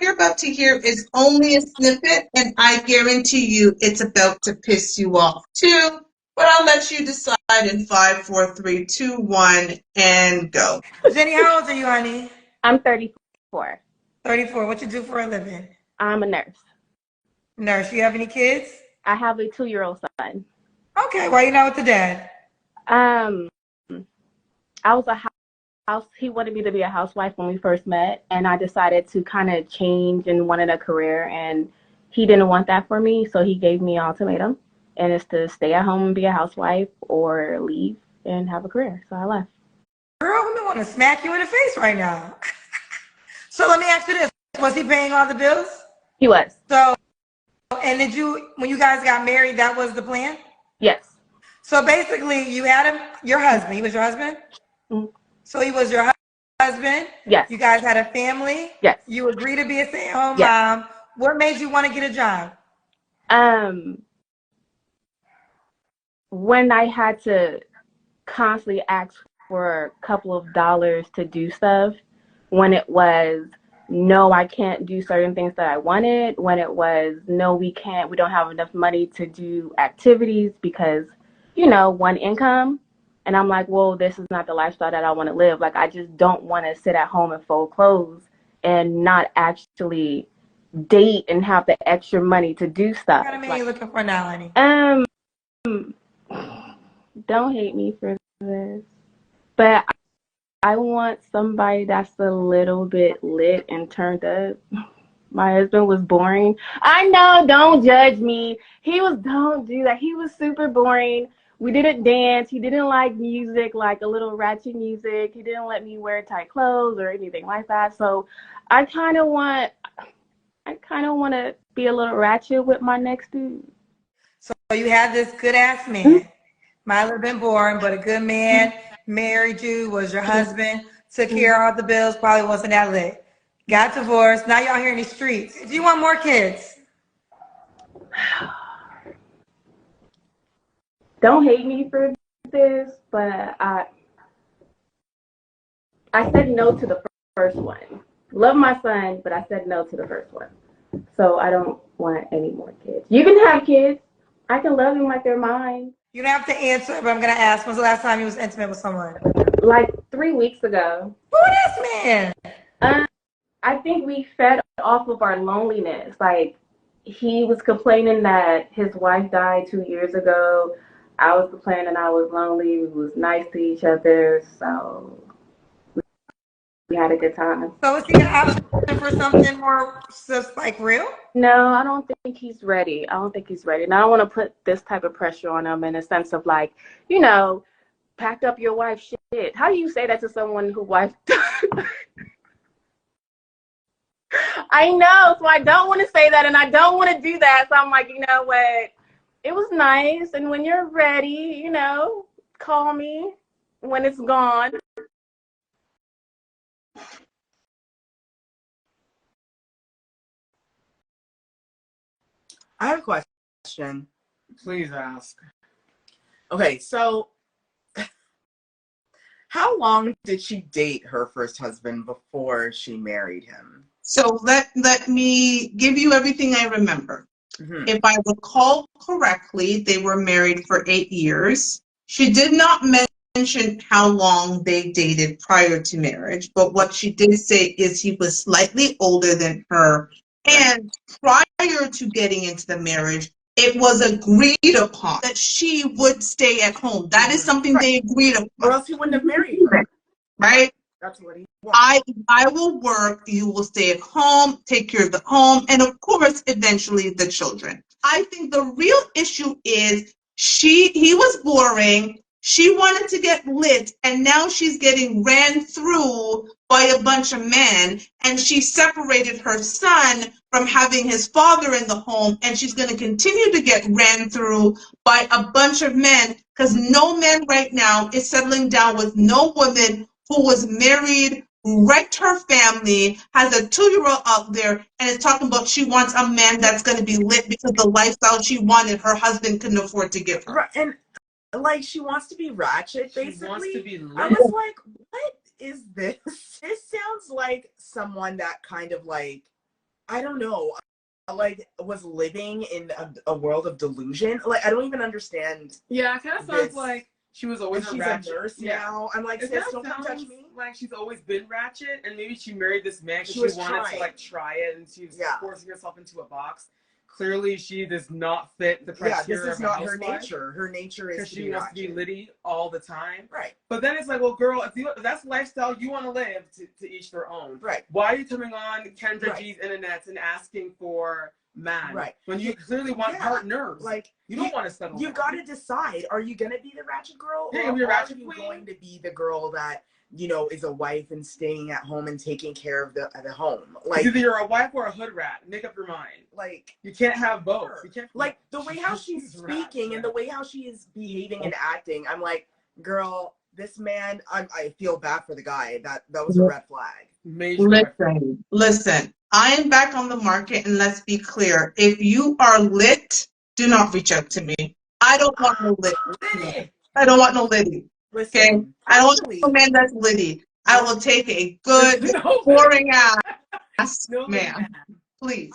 you're about to hear is only a snippet, and I guarantee you it's about to piss you off too. But I'll let you decide in 5, 4, 3, 2, 1, and go. Jenny, how old are you, honey? I'm 34. 34. What you do for a living? I'm a nurse. Nurse. You have any kids? I have a 2-year-old son. Okay. Why you not with the dad? I was a house. He wanted me to be a housewife when we first met, and I decided to kind of change and wanted a career, and he didn't want that for me, so he gave me an ultimatum, and it's to stay at home and be a housewife or leave and have a career. So I left. Girl, we want to smack you in the face right now. So let me ask you this: was he paying all the bills? He was. So, and did you, when you guys got married, that was the plan? Yes. So basically, you had him, your husband. He was your husband. Mm-hmm. So he was your husband. Yes. You guys had a family. Yes. You agreed to be a stay-at-home yes. mom. What made you want to get a job? When I had to constantly ask for a couple of dollars to do stuff, when it was no, I can't do certain things that I wanted, when it was no, we don't have enough money to do activities because, one income. And I'm like, well, this is not the lifestyle that I want to live. Like, I just don't want to sit at home and fold clothes and not actually date and have the extra money to do stuff. What kind of man you looking for now, honey? Don't hate me for this, but I want somebody that's a little bit lit and turned up. My husband was boring. I know, don't judge me. Don't do that. He was super boring. We didn't dance. He didn't like music, like a little ratchet music. He didn't let me wear tight clothes or anything like that. So I kind of want to be a little ratchet with my next dude. So you had this good ass man. Might have been boring, but a good man, married you, was your husband, took care of all the bills, probably wasn't that lit. Got divorced. Now y'all here in the streets. Do you want more kids? Don't hate me for this, but I said no to the first one. Love my son, but I said no to the first one. So I don't want any more kids. You can have kids. I can love them like they're mine. You don't have to answer, but I'm going to ask, when's the last time you was intimate with someone? Like 3 weeks ago. Who this man? I think we fed off of our loneliness. Like, he was complaining that his wife died 2 years ago. I was complaining I was lonely. We was nice to each other, so we had a good time. So is he an option for something more just like real? No, I don't think he's ready. And I don't want to put this type of pressure on him in a sense of like, pack up your wife's shit. How do you say that to someone whose wife died? I know, so I don't want to say that, and I don't want to do that. So I'm like, you know what? It was nice, and when you're ready, call me when it's gone. I have a question. Please ask. Okay, so how long did she date her first husband before she married him? So let me give you everything I remember. Mm-hmm. If I recall correctly, they were married for 8 years. She did not mention how long they dated prior to marriage, but what she did say is he was slightly older than her. And prior to getting into the marriage, it was agreed upon that she would stay at home. That is something they agreed upon. Or else he wouldn't have married her. Right? That's what he wants. I will work, you will stay at home, take care of the home, and of course, eventually the children. I think the real issue is he was boring, she wanted to get lit, and now she's getting ran through by a bunch of men, and she separated her son from having his father in the home, and she's going to continue to get ran through by a bunch of men, because no man right now is settling down with no woman who was married, wrecked her family, has a 2-year-old out there, and is talking about she wants a man that's going to be lit because the lifestyle she wanted, her husband couldn't afford to give her. Right, and like she wants to be ratchet, basically. She wants to be lit. I was like, what is this? This sounds like someone that kind of like I don't know, like was living in a world of delusion. Like I don't even understand. Yeah, it kind of sounds like she was always she's ratchet. a nurse now. I'm like, sis, don't come touch me. Like she's always been ratchet, and maybe she married this man because she wanted to like try it, and she was forcing herself into a box. Clearly, she does not fit the criteria. Yeah, this is not her housewife. nature. Her nature is because she wants to be Liddy all the time. Right. But then it's like, well, girl, if that's the lifestyle you want to live, to each their own. Right. Why are you coming on Kendra G's Internets and asking for man? Right. When you clearly want partners. Like you don't want to settle. You got to decide: are you gonna be the ratchet girl, or are you going to be the girl that is a wife and staying at home and taking care of the home? Like either you're a wife or a hood rat. Make up your mind. Like you can't have both. You can't. Like the way how she's speaking and the way how she is behaving and acting. I'm like, girl, this man. I feel bad for the guy. That was a red flag. Listen. I am back on the market, and let's be clear. If you are lit, do not reach out to me. I don't want no lit. I don't want no Liddy. Okay? I don't want no man that's Liddy. I will take a good, boring ass man. Please.